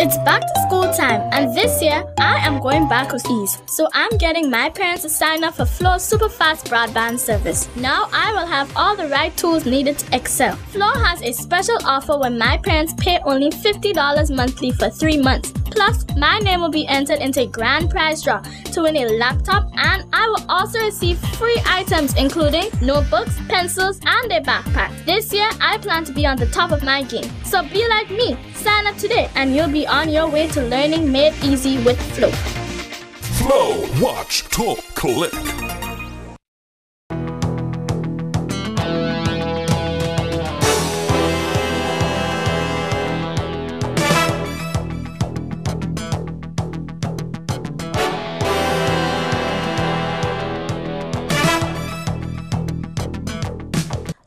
It's back to school time, and this year I am going back with ease. So I'm getting my parents to sign up for Flo's super fast broadband service. Now I will have all the right tools needed to excel. Flo has a special offer when my parents pay only $50 monthly for 3 months. Plus, my name will be entered into a grand prize draw to win a laptop, and I will also receive free items including notebooks, pencils, and a backpack. This year, I plan to be on the top of my game. So be like me, sign up today, and you'll be on your way to learning made easy with Flo. Flo, watch, talk, click.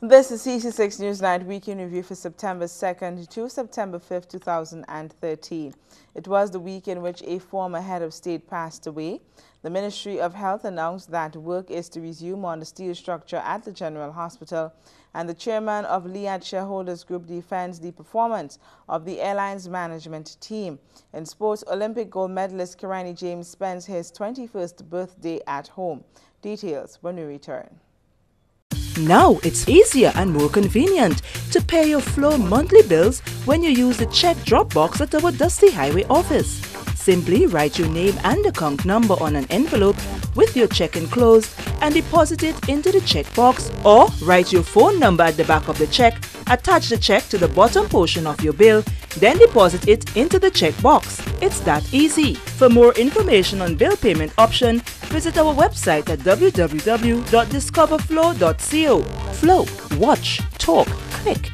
This is CC6 Newsnight Weekend Review for September 2nd to September 5th, 2013. It was the week in which a former head of state passed away. The Ministry of Health announced that work is to resume on the steel structure at the General Hospital, and the chairman of Liat Shareholders Group defends the performance of the airline's management team. In sports, Olympic gold medalist Kirani James spends his 21st birthday at home. Details when we return. Now it's easier and more convenient to pay your Flo monthly bills when you use the check drop box at our Dusty Highway office. Simply write your name and account number on an envelope with your check enclosed and deposit it into the check box, or write your phone number at the back of the check, attach the check to the bottom portion of your bill, then deposit it into the check box. It's that easy. For more information on bill payment option, visit our website at www.discoverflo.co. Flo, watch, talk, click.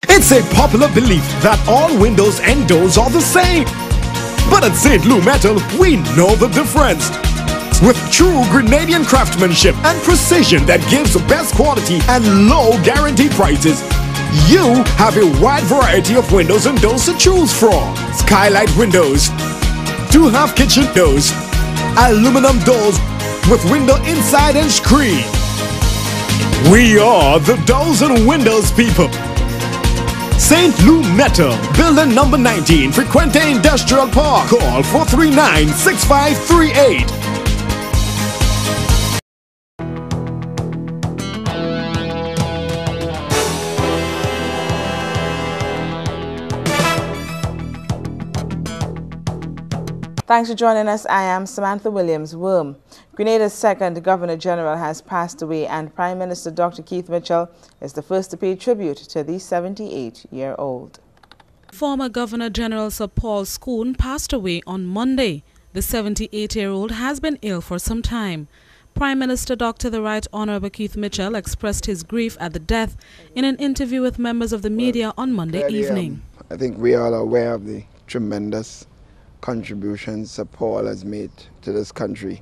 It's a popular belief that all windows and doors are the same. But at St. Lou Metal, we know the difference. With true Grenadian craftsmanship and precision that gives the best quality and low guarantee prices, you have a wide variety of windows and doors to choose from. Skylight windows, 2-half kitchen doors, aluminum doors with window inside and screen. We are the doors and windows people. St. Lou Metal, building number 19, Frequente Industrial Park. Call 439-6538. Thanks for joining us. I am Samantha Williams-Worm. Grenada's second Governor General has passed away, and Prime Minister Dr. Keith Mitchell is the first to pay tribute to the 78-year-old. Former Governor General Sir Paul Scoon passed away on Monday. The 78-year-old has been ill for some time. Prime Minister Dr. the Right Honourable Keith Mitchell expressed his grief at the death in an interview with members of the media on Monday evening. I think we are aware of the tremendous contributions Sir Paul has made to this country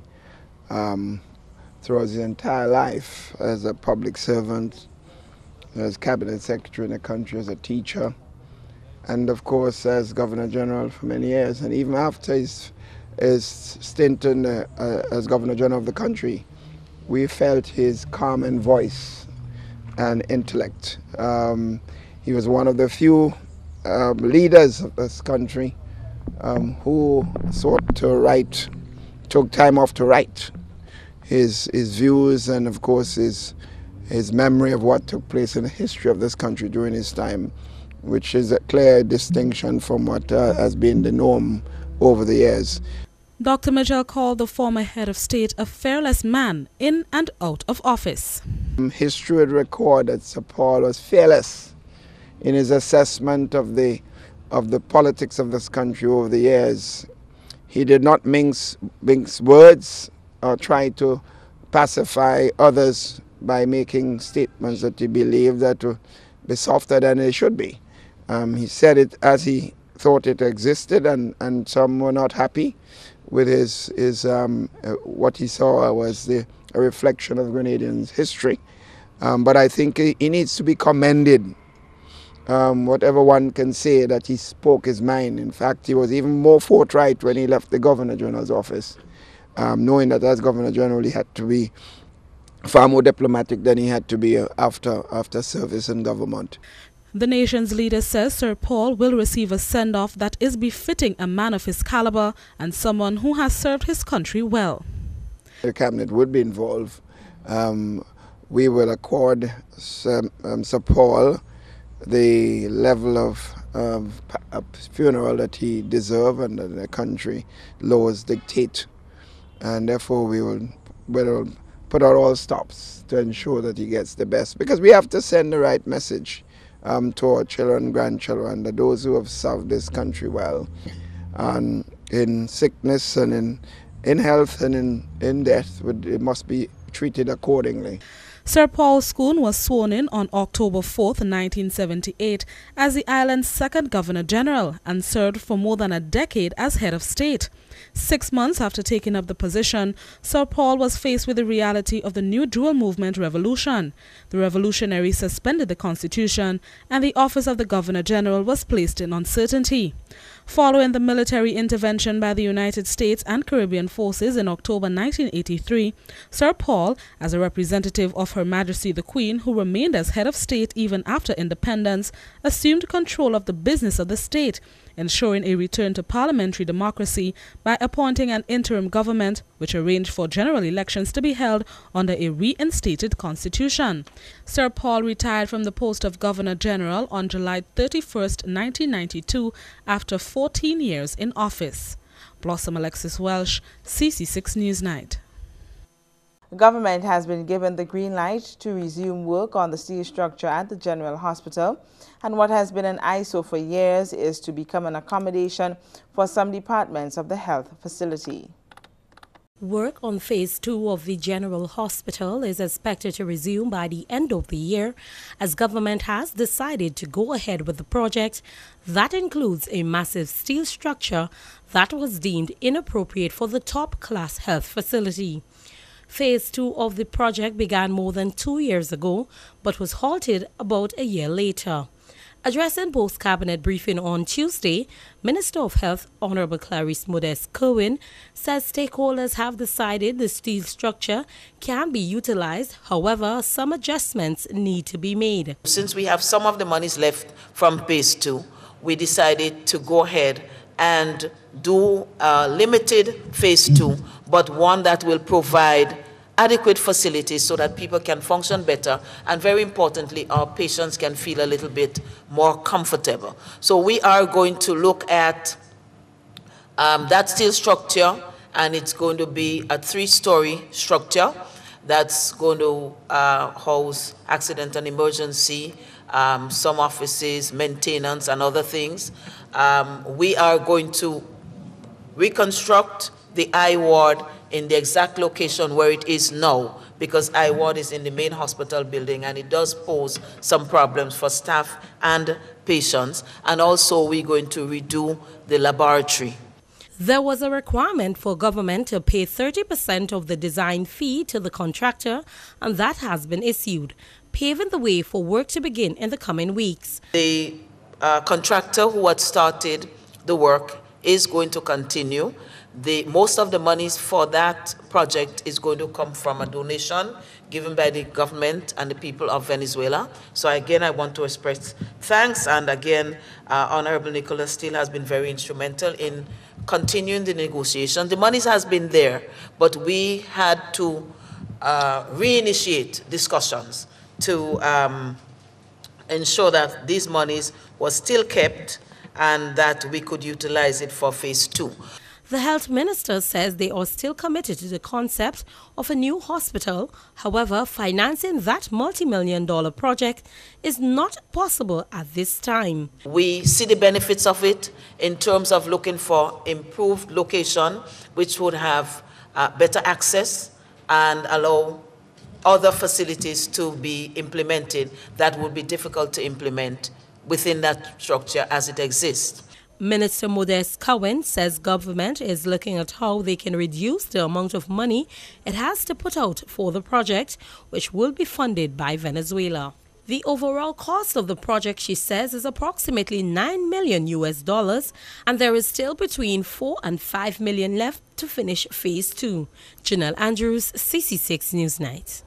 throughout his entire life as a public servant, as cabinet secretary in the country, as a teacher, and of course as Governor General for many years. And even after his stint as Governor General of the country, we felt his calm and voice and intellect. He was one of the few leaders of this country who sought to write, took time off to write his views and of course his memory of what took place in the history of this country during his time, which is a clear distinction from what has been the norm over the years. Dr. Mitchell called the former head of state a fearless man in and out of office. History would record that Sir Paul was fearless in his assessment of the politics of this country over the years. He did not mince words or try to pacify others by making statements that he believed that would be softer than they should be. He said it as he thought it existed, and some were not happy with his what he saw was a reflection of Grenadians' history. But I think he needs to be commended. Whatever one can say, that he spoke his mind. In fact, he was even more forthright when he left the Governor General's office, knowing that as Governor General he had to be far more diplomatic than he had to be after service in government. The nation's leader says Sir Paul will receive a send-off that is befitting a man of his caliber and someone who has served his country well. The cabinet would be involved. We will accord Sir Paul the level of funeral that he deserves and that the country laws dictate. And therefore we will put out all stops to ensure that he gets the best, because we have to send the right message to our children, grandchildren, that those who have served this country well, and in sickness and in health and in death, it must be treated accordingly. Sir Paul Schoon was sworn in on October 4th, 1978 as the island's second Governor-General and served for more than a decade as head of state. 6 months after taking up the position, Sir Paul was faced with the reality of the new dual movement revolution. The revolutionaries suspended the constitution and the office of the Governor-General was placed in uncertainty. Following the military intervention by the United States and Caribbean forces in October 1983, Sir Paul, as a representative of Her Majesty the Queen, who remained as head of state even after independence, assumed control of the business of the state, ensuring a return to parliamentary democracy by appointing an interim government which arranged for general elections to be held under a reinstated constitution. Sir Paul retired from the post of Governor-General on July 31st, 1992 after 14 years in office. Blossom Alexis Welsh, CC6 Newsnight. The government has been given the green light to resume work on the steel structure at the General Hospital, and what has been an eyesore for years is to become an accommodation for some departments of the health facility. Work on Phase 2 of the General Hospital is expected to resume by the end of the year, as government has decided to go ahead with the project that includes a massive steel structure that was deemed inappropriate for the top-class health facility. Phase 2 of the project began more than 2 years ago, but was halted about a year later. Addressing post-cabinet briefing on Tuesday, Minister of Health Honorable Clarice Modeste-Kerwin says stakeholders have decided the steel structure can be utilized. However, some adjustments need to be made. Since we have some of the monies left from Phase 2, we decided to go ahead and do a limited Phase 2, but one that will provide adequate facilities so that people can function better, and very importantly, our patients can feel a little bit more comfortable. So we are going to look at that steel structure, and it's going to be a 3-story structure that's going to house accident and emergency, some offices, maintenance, and other things. We are going to reconstruct the I ward in the exact location where it is now, because I ward is in the main hospital building and it does pose some problems for staff and patients. And also we're going to redo the laboratory. There was a requirement for government to pay 30% of the design fee to the contractor, and that has been issued, paving the way for work to begin in the coming weeks. The contractor who had started the work is going to continue. Most of the monies for that project is going to come from a donation given by the government and the people of Venezuela. So again, I want to express thanks, and again, Honorable Nicholas Steele has been very instrumental in continuing the negotiation. The monies has been there, but we had to reinitiate discussions to ensure that these monies were still kept and that we could utilize it for Phase 2. The health minister says they are still committed to the concept of a new hospital. However, financing that multi-million-dollar project is not possible at this time. We see the benefits of it in terms of looking for improved location, which would have better access and allow other facilities to be implemented that would be difficult to implement within that structure as it exists. Minister Modeste-Kerwin says government is looking at how they can reduce the amount of money it has to put out for the project, which will be funded by Venezuela. The overall cost of the project, she says, is approximately $9 million, and there is still between $4 and $5 million left to finish Phase 2. Janelle Andrews, CC6 Newsnight.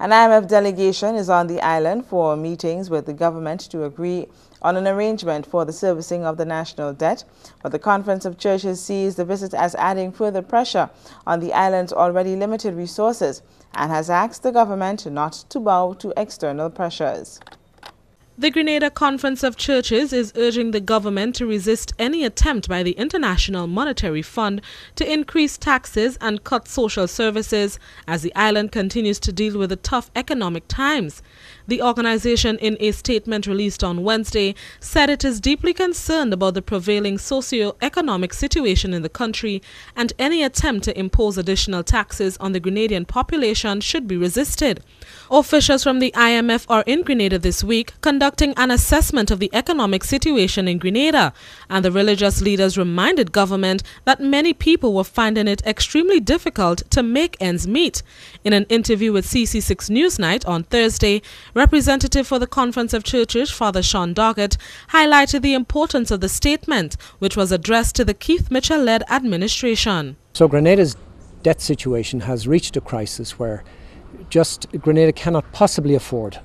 An IMF delegation is on the island for meetings with the government to agree on an arrangement for the servicing of the national debt, but the Conference of Churches sees the visit as adding further pressure on the island's already limited resources and has asked the government not to bow to external pressures. The Grenada Conference of Churches is urging the government to resist any attempt by the International Monetary Fund to increase taxes and cut social services as the island continues to deal with the tough economic times. The organization, in a statement released on Wednesday, said it is deeply concerned about the prevailing socio-economic situation in the country, and any attempt to impose additional taxes on the Grenadian population should be resisted. Officials from the IMF are in Grenada this week conducting an assessment of the economic situation in Grenada, and the religious leaders reminded government that many people were finding it extremely difficult to make ends meet. In an interview with CC6 Newsnight on Thursday, representative for the Conference of Churches, Father Sean Doggett, highlighted the importance of the statement, which was addressed to the Keith Mitchell-led administration. So Grenada's debt situation has reached a crisis where Grenada cannot possibly afford,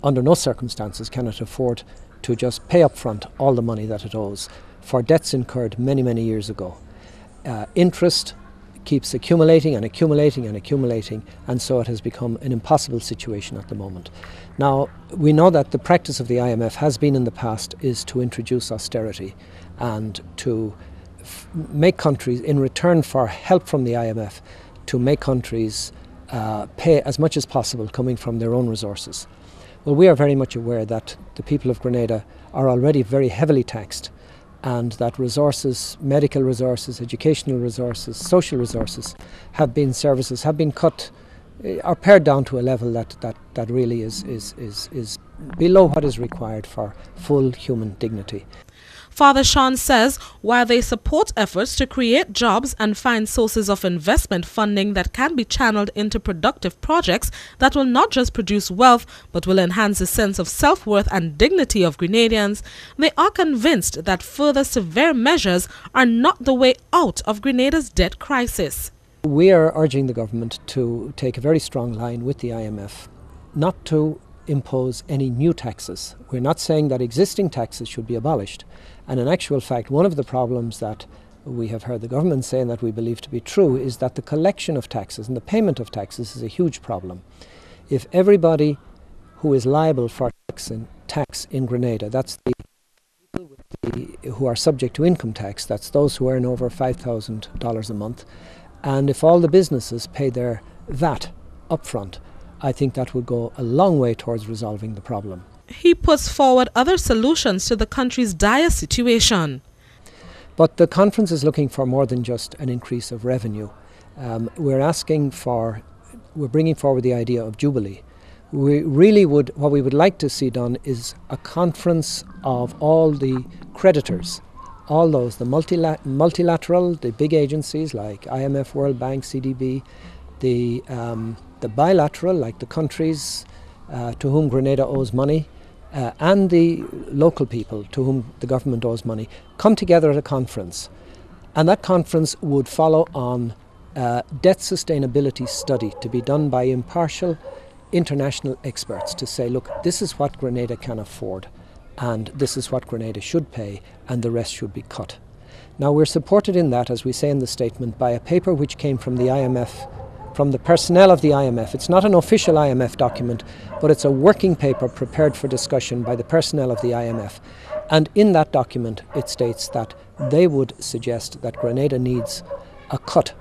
under no circumstances cannot afford to just pay up front all the money that it owes for debts incurred many, many years ago. Interest keeps accumulating and accumulating and accumulating, and so it has become an impossible situation at the moment. Now, we know that the practice of the IMF has been in the past is to introduce austerity and to make countries, in return for help from the IMF, to make countries pay as much as possible coming from their own resources. Well, we are very much aware that the people of Grenada are already very heavily taxed, and that resources, medical resources, educational resources, social resources have been cut, are pared down to a level that really is below what is required for full human dignity. Father Sean says while they support efforts to create jobs and find sources of investment funding that can be channeled into productive projects that will not just produce wealth but will enhance the sense of self-worth and dignity of Grenadians, they are convinced that further severe measures are not the way out of Grenada's debt crisis. We are urging the government to take a very strong line with the IMF, not to impose any new taxes. We're not saying that existing taxes should be abolished. And in actual fact, one of the problems that we have heard the government say and that we believe to be true is that the collection of taxes and the payment of taxes is a huge problem. If everybody who is liable for tax in Grenada, that's the people who are subject to income tax, that's those who earn over $5,000 a month, and if all the businesses pay their VAT upfront, I think that would go a long way towards resolving the problem. He puts forward other solutions to the country's dire situation. But the conference is looking for more than just an increase of revenue. We're bringing forward the idea of Jubilee. What we would like to see done is a conference of all the creditors, all those, the multilateral, the big agencies like IMF, World Bank, CDB, the bilateral, like the countries to whom Grenada owes money, and the local people to whom the government owes money, come together at a conference. And that conference would follow on debt sustainability study to be done by impartial international experts to say, look, this is what Grenada can afford, and this is what Grenada should pay, and the rest should be cut. Now, we're supported in that, as we say in the statement, by a paper which came from the IMF, from the personnel of the IMF. It's not an official IMF document, but it's a working paper prepared for discussion by the personnel of the IMF. And in that document, it states that they would suggest that Grenada needs a cut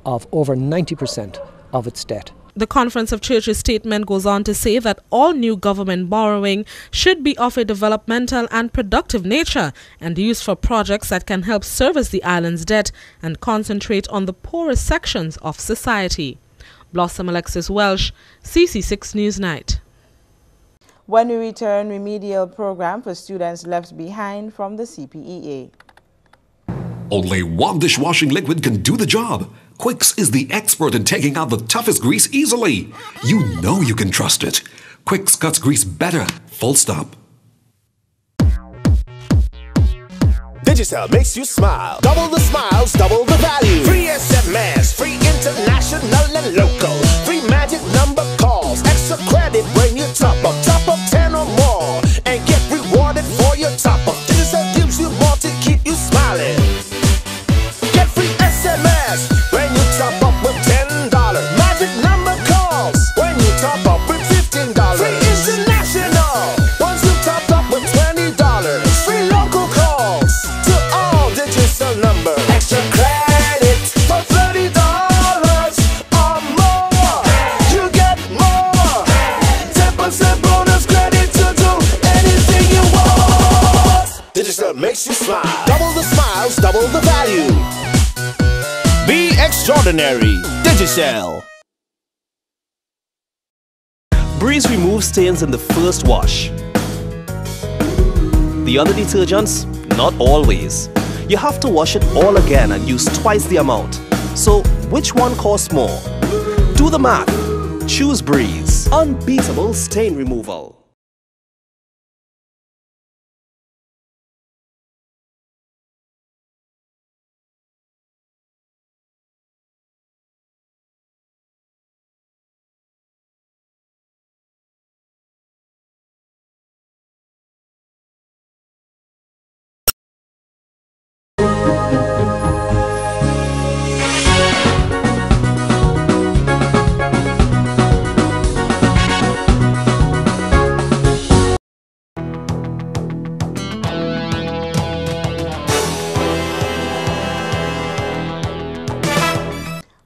of over 90% of its debt. The Conference of Churches statement goes on to say that all new government borrowing should be of a developmental and productive nature and used for projects that can help service the island's debt and concentrate on the poorest sections of society. Blossom Alexis Welsh, CC6 Newsnight. When we return, remedial program for students left behind from the CPEA. Only one dishwashing liquid can do the job. Quicks is the expert in taking out the toughest grease easily. You know you can trust it. Quicks cuts grease better. Full stop. Digicel makes you smile. Double the smiles, double the value. Free SMS, free international and local. Free magic number calls. Extra extra credit when you top up. Top up 10 or more and get rewarded for your top up. Digicel gives you more to keep you smiling. Get free SMS when you top up with $10. Magic number calls when you top up with $15. Free international once you top up with $20. Free local calls to all Digicel number. Extra credit for $30 or more. You get more. 10% bonus credit to do anything you want. Digicel makes you smile. Double the smiles, double the value. Be extraordinary. Digicel. Breeze removes stains in the first wash. The other detergents, not always. You have to wash it all again and use twice the amount. So, which one costs more? Do the math. Choose Breeze. Unbeatable stain removal.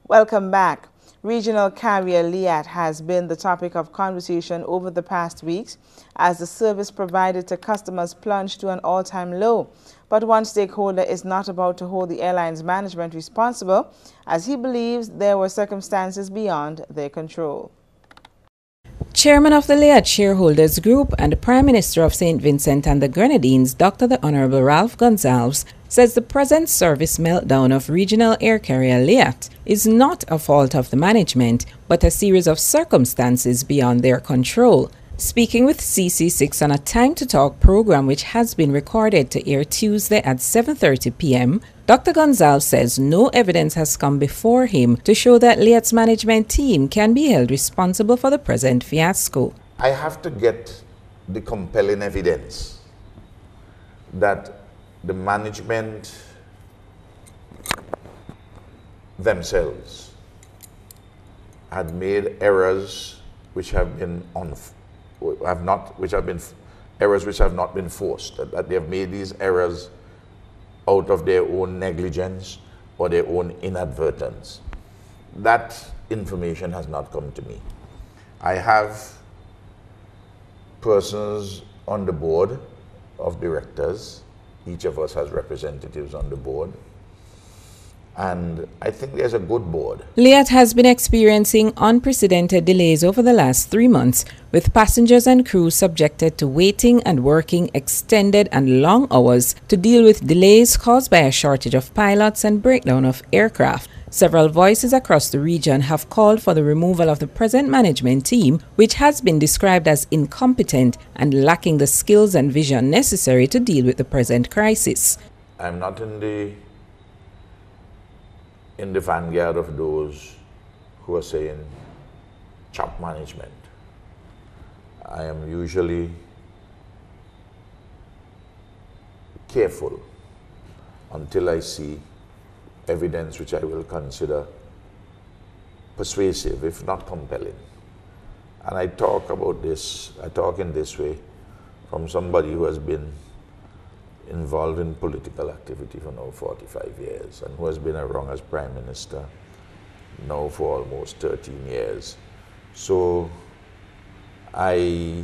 Welcome back. Regional carrier Liat has been the topic of conversation over the past weeks as the service provided to customers plunged to an all-time low. But one stakeholder is not about to hold the airline's management responsible, as he believes there were circumstances beyond their control. Chairman of the Liat Shareholders Group and the Prime Minister of St. Vincent and the Grenadines, Dr. the Honorable Ralph Gonsalves, says the present service meltdown of regional air carrier Liat is not a fault of the management, but a series of circumstances beyond their control. Speaking with CC6 on a Time to Talk program which has been recorded to air Tuesday at 7:30 p.m., Dr. Gonsalves says no evidence has come before him to show that Liat's management team can be held responsible for the present fiasco. I have to get the compelling evidence that the management themselves had made errors which have been errors which have not been forced, that they have made these errors out of their own negligence or their own inadvertence. That information has not come to me. I have persons on the board of directors. Each of us has representatives on the board. And I think there's a good board. Liat has been experiencing unprecedented delays over the last 3 months, with passengers and crew subjected to waiting and working extended and long hours to deal with delays caused by a shortage of pilots and breakdown of aircraft. Several voices across the region have called for the removal of the present management team, which has been described as incompetent and lacking the skills and vision necessary to deal with the present crisis. I'm not in the vanguard of those who are saying chop management. I am usually careful until I see evidence which I will consider persuasive, if not compelling. And I talk about this, I talk in this way from somebody who has been involved in political activity for now 45 years and who has been around as Prime Minister now for almost 13 years. So I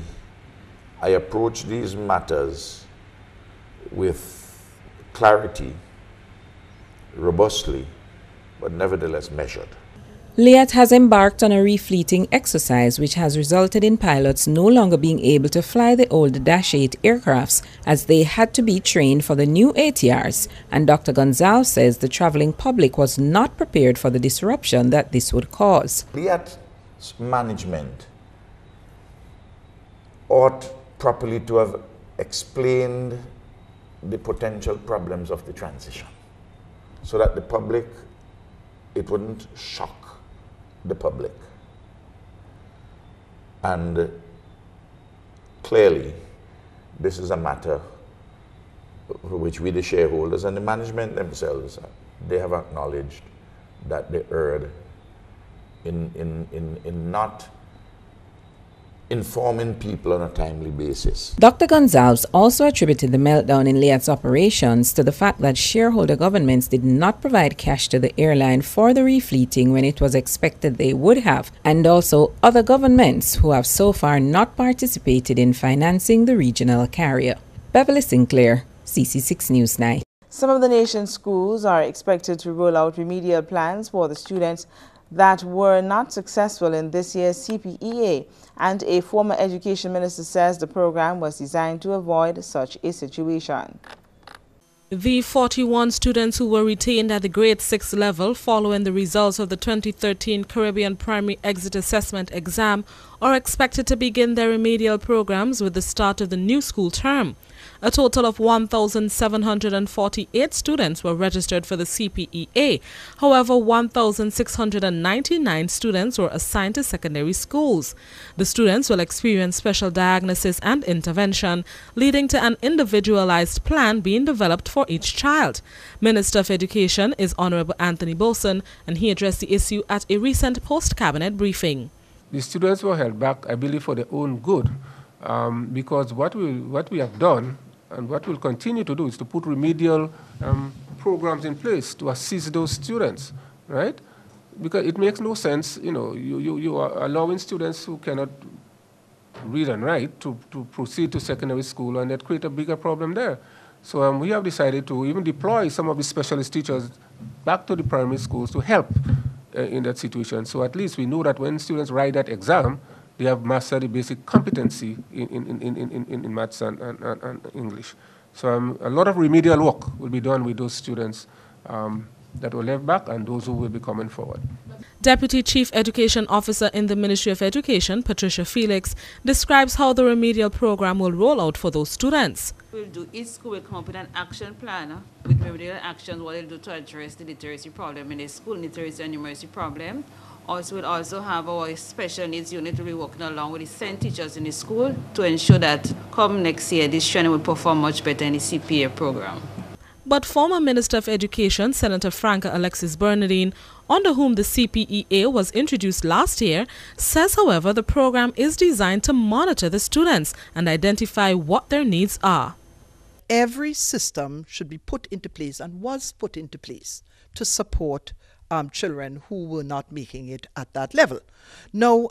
approach these matters with clarity, robustly, but nevertheless measured. Liat has embarked on a refleeting exercise which has resulted in pilots no longer being able to fly the old Dash 8 aircrafts as they had to be trained for the new ATRs, and Dr. Gonsalves says the traveling public was not prepared for the disruption that this would cause. Liat's management ought properly to have explained the potential problems of the transition so that the public, it wouldn't shock the public. And clearly, this is a matter for which we, the shareholders and the management themselves, they have acknowledged that they erred in not informing people on a timely basis. Dr. Gonzalez also attributed the meltdown in Liat's operations to the fact that shareholder governments did not provide cash to the airline for the refleeting when it was expected they would have, and also other governments who have so far not participated in financing the regional carrier. Beverly Sinclair, CC6 Newsnight. Some of the nation's schools are expected to roll out remedial plans for the students that were not successful in this year's CPEA, and a former education minister says the program was designed to avoid such a situation. The 41 students who were retained at the grade 6 level following the results of the 2013 Caribbean Primary Exit Assessment exam are expected to begin their remedial programs with the start of the new school term. A total of 1,748 students were registered for the CPEA. However, 1,699 students were assigned to secondary schools. The students will experience special diagnosis and intervention, leading to an individualized plan being developed for each child. Minister of Education is Honorable Anthony Boson, and he addressed the issue at a recent post-cabinet briefing. The students were held back, I believe, for their own good, because what we have done and what we'll continue to do is to put remedial programs in place to assist those students, right? Because it makes no sense, you are allowing students who cannot read and write to proceed to secondary school, and that create a bigger problem there. So we have decided to even deploy some of the specialist teachers back to the primary schools to help in that situation. So at least we know that when students write that exam, they have mastered the basic competency in maths and English. So a lot of remedial work will be done with those students that were left back and those who will be coming forward. Deputy Chief Education Officer in the Ministry of Education, Patricia Felix, describes how the remedial program will roll out for those students. Each school will come up with an action plan with remedial actions, what they'll do to address the literacy problem in the school, literacy and numeracy problem. Also, we'll also have our special needs unit will be working along with the SEND teachers in the school to ensure that come next year, this training will perform much better in the CPA program. But former Minister of Education, Senator Franca Alexis Bernardine, under whom the CPEA was introduced last year, says, however, the program is designed to monitor the students and identify what their needs are. Every system should be put into place and was put into place to support children who were not making it at that level. Now,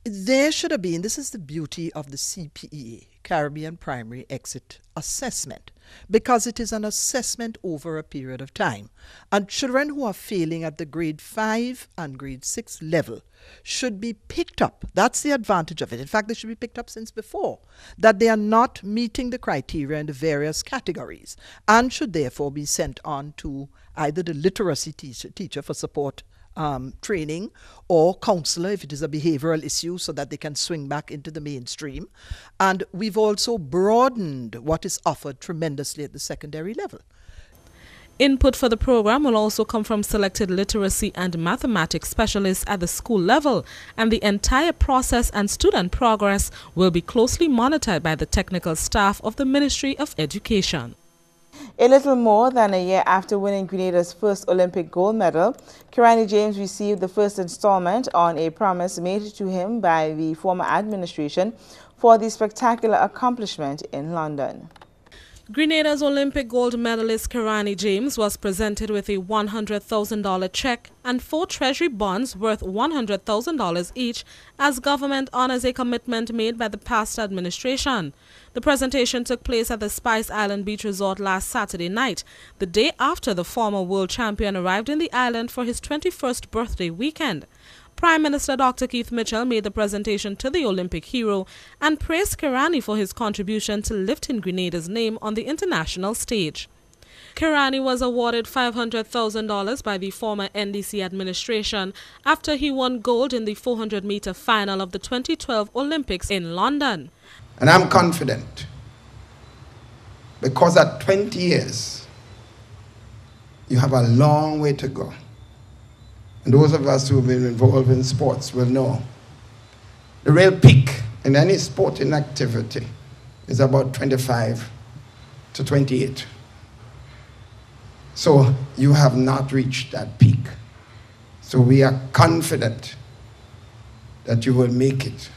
there should have been, this is the beauty of the CPEA, Caribbean Primary Exit Assessment, because it is an assessment over a period of time. And children who are failing at the grade 5 and grade 6 level should be picked up. That's the advantage of it. In fact, they should be picked up since before, that they are not meeting the criteria in the various categories and should therefore be sent on to either the literacy teacher for support training, or counselor if it is a behavioral issue, so that they can swing back into the mainstream. And we've also broadened what is offered tremendously at the secondary level. Input for the program will also come from selected literacy and mathematics specialists at the school level, and the entire process and student progress will be closely monitored by the technical staff of the Ministry of Education. A little more than a year after winning Grenada's first Olympic gold medal, Kirani James received the first installment on a promise made to him by the former administration for the spectacular accomplishment in London. Grenada's Olympic gold medalist Kirani James was presented with a $100,000 check and 4 treasury bonds worth $100,000 each as government honors a commitment made by the past administration. The presentation took place at the Spice Island Beach Resort last Saturday night, the day after the former world champion arrived in the island for his 21st birthday weekend. Prime Minister Dr. Keith Mitchell made the presentation to the Olympic hero and praised Kirani for his contribution to lifting Grenada's name on the international stage. Kirani was awarded $500,000 by the former NDC administration after he won gold in the 400-meter final of the 2012 Olympics in London. And I'm confident, because at 20 years, you have a long way to go. And those of us who have been involved in sports will know The real peak in any sporting activity is about 25 to 28. So you have not reached that peak. So we are confident that you will make it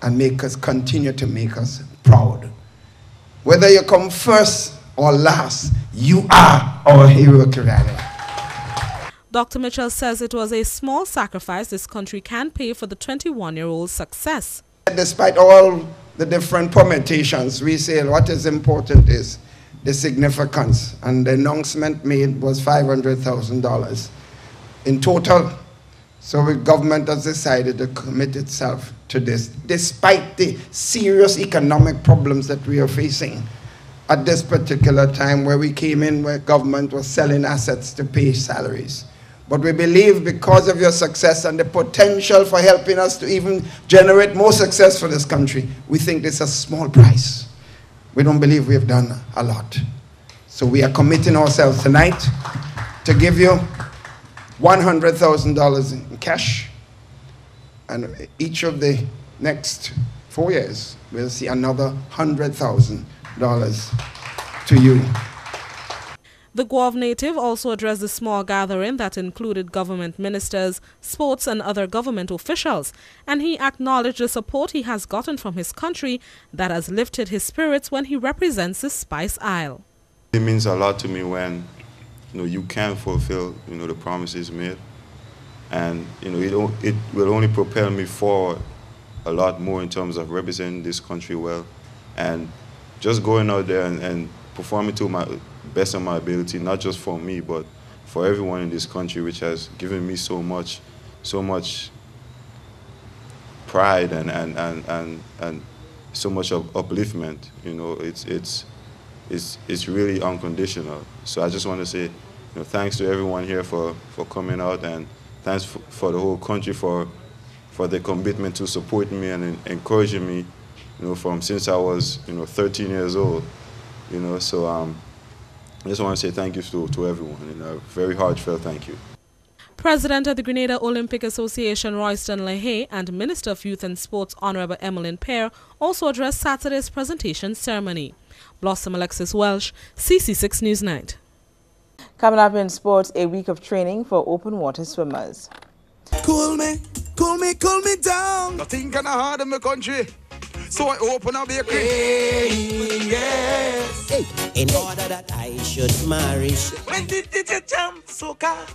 and continue to make us proud. Whether you come first or last, you are our heroic rider. Dr. Mitchell says it was a small sacrifice this country can pay for the 21-year-old's success. Despite all the different permutations, we say what is important is the significance. And the announcement made was $500,000 in total. So the government has decided to commit itself to this, despite the serious economic problems that we are facing at this particular time, where we came in where government was selling assets to pay salaries. But we believe because of your success and the potential for helping us to even generate more success for this country, we think this is a small price. We don't believe we have done a lot. So we are committing ourselves tonight to give you $100,000 in cash, and each of the next 4 years we'll see another $100,000 to you. The Guav native also addressed the small gathering that included government ministers, sports and other government officials, and he acknowledged the support he has gotten from his country that has lifted his spirits when he represents the Spice Isle. It means a lot to me when you can fulfill the promises made, and it will only propel me forward a lot more in terms of representing this country well, and just going out there and performing to my best of my ability, not just for me but for everyone in this country, which has given me so much pride and so much of upliftment. It's really unconditional. So I just want to say thanks to everyone here for coming out, and thanks for the whole country for their commitment to support me and encouraging me from since I was 13 years old. So I just want to say thank you to everyone, and a very heartfelt thank you. President of the Grenada Olympic Association Royston LaHaye and Minister of Youth and Sports Honorable Emmeline Pear also addressed Saturday's presentation ceremony. Blossom Alexis Welsh, CC6 Newsnight. Coming up in sports, a week of training for open water swimmers. Cool me down. Nothing can hard in my country. So I open up a yes. In order that I should marry. When did you jump so car?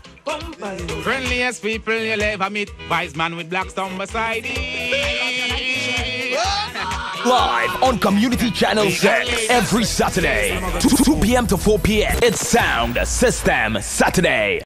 Friendliest people you'll ever meet. Wise man with black stone beside him. Live on Community Channel 6 every Saturday, 2 p.m. to 4 p.m. It's Sound System Saturday.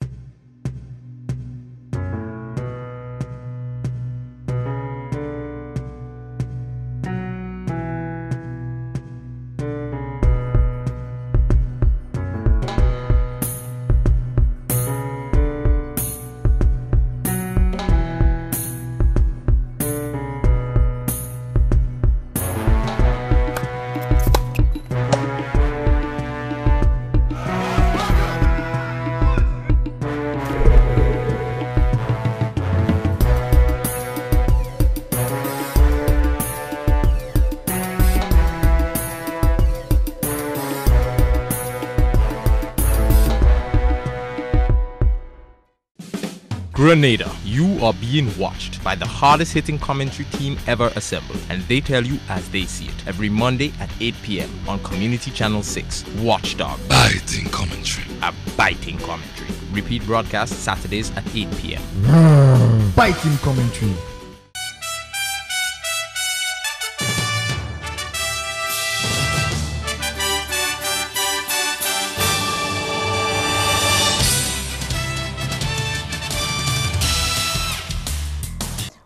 Grenada, you are being watched by the hardest hitting commentary team ever assembled, and they tell you as they see it every Monday at 8 p.m. on Community Channel 6. Watchdog. Biting commentary. A biting commentary. Repeat broadcast Saturdays at 8 p.m. Biting commentary.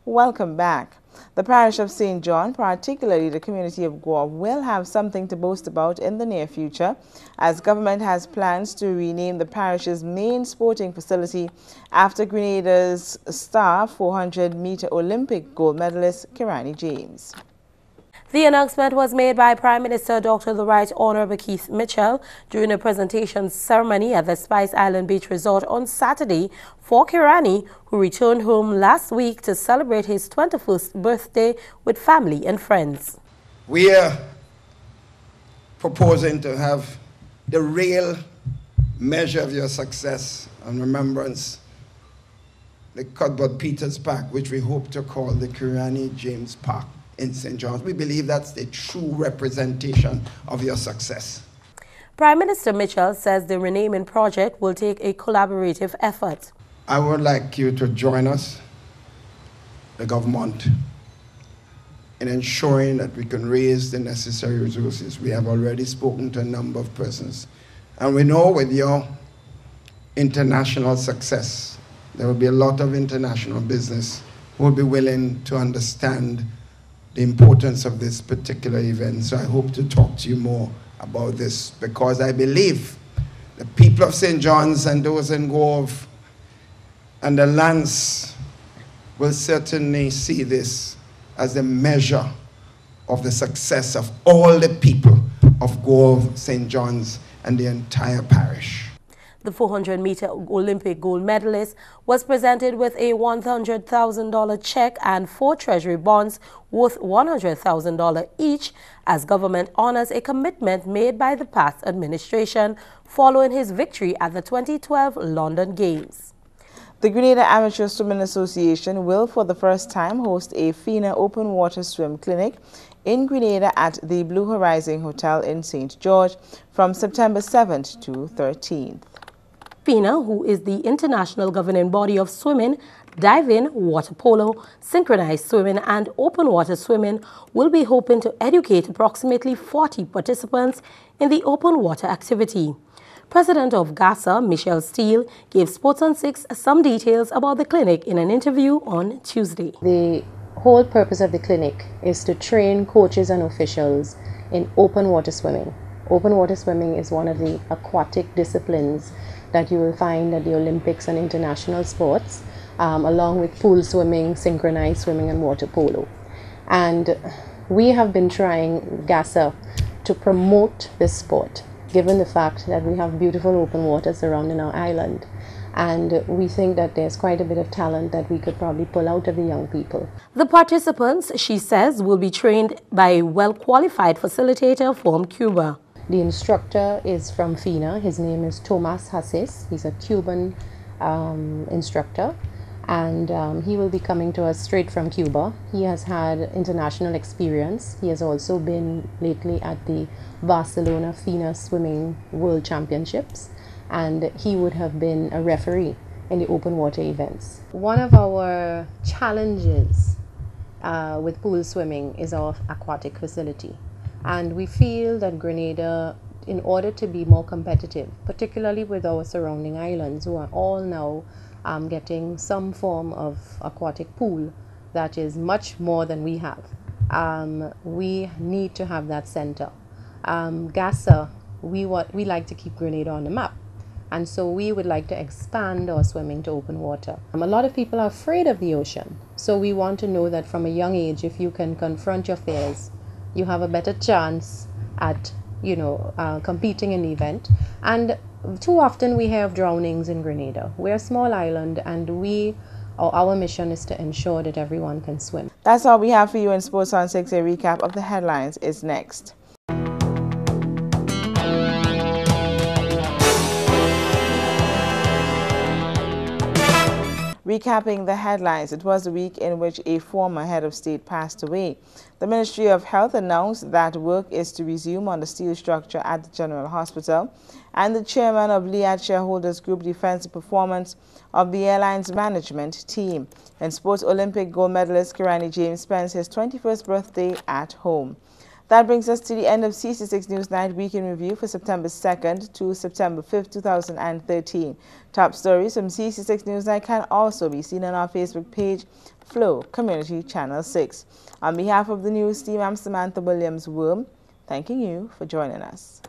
Welcome back. The parish of St. John, particularly the community of Guav, will have something to boast about in the near future, as government has plans to rename the parish's main sporting facility after Grenada's star 400-meter Olympic gold medalist Kirani James. The announcement was made by Prime Minister Dr. the Right Honorable Keith Mitchell during a presentation ceremony at the Spice Island Beach Resort on Saturday for Kirani, who returned home last week to celebrate his 21st birthday with family and friends. We are proposing to have the real measure of your success and remembrance, the Cuthbert Peters Park, which we hope to call the Kirani James Park in St. John's. We believe that's the true representation of your success. Prime Minister Mitchell says the renaming project will take a collaborative effort. I would like you to join us, the government, in ensuring that we can raise the necessary resources. We have already spoken to a number of persons. And we know with your international success, there will be a lot of international business who will be willing to understand the importance of this particular event. So I hope to talk to you more about this, because I believe the people of St. John's and those in Grove and the lands will certainly see this as a measure of the success of all the people of Grove, St. John's, and the entire parish. The 400-meter Olympic gold medalist was presented with a $100,000 check and 4 treasury bonds worth $100,000 each, as government honors a commitment made by the past administration following his victory at the 2012 London Games. The Grenada Amateur Swimming Association will for the first time host a FINA open water swim clinic in Grenada at the Blue Horizon Hotel in St. George from September 7th to 13th. FINA, who is the international governing body of swimming, diving, water polo, synchronized swimming and open water swimming, will be hoping to educate approximately 40 participants in the open water activity. President of GASA, Michelle Steele, gave Sports on 6 some details about the clinic in an interview on Tuesday. The whole purpose of the clinic is to train coaches and officials in open water swimming. Open water swimming is one of the aquatic disciplines that you will find at the Olympics and international sports, along with pool swimming, synchronized swimming, and water polo. And we have been trying, GASA, to promote this sport, given the fact that we have beautiful open water surrounding our island. And we think that there's quite a bit of talent that we could probably pull out of the young people. The participants, she says, will be trained by a well-qualified facilitator from Cuba. The instructor is from FINA. His name is Tomas Hasis. He's a Cuban instructor, and he will be coming to us straight from Cuba. He has had international experience. He has also been lately at the Barcelona FINA Swimming World Championships, and he would have been a referee in the open water events. One of our challenges with pool swimming is our aquatic facility. And we feel that Grenada, in order to be more competitive, particularly with our surrounding islands, who are all now getting some form of aquatic pool that is much more than we have, we need to have that center. GASA, we like to keep Grenada on the map. And so we would like to expand our swimming to open water. A lot of people are afraid of the ocean. So we want to know that from a young age, if you can confront your fears, you have a better chance at, competing in the event. And too often we have drownings in Grenada. We're a small island, and our mission is to ensure that everyone can swim. That's all we have for you in Sports on 6. A recap of the headlines is next. Recapping the headlines, it was the week in which a former head of state passed away. The Ministry of Health announced that work is to resume on the steel structure at the General Hospital, and the chairman of Liat Shareholders Group defends the performance of the airline's management team. In sports, Olympic gold medalist Kirani James spends his 21st birthday at home. That brings us to the end of CC6 Newsnight Weekend Review for September 2nd to September 5th, 2013. Top stories from CC6 Newsnight can also be seen on our Facebook page, Flow Community Channel 6. On behalf of the news team, I'm Samantha Williams-Worm, thanking you for joining us.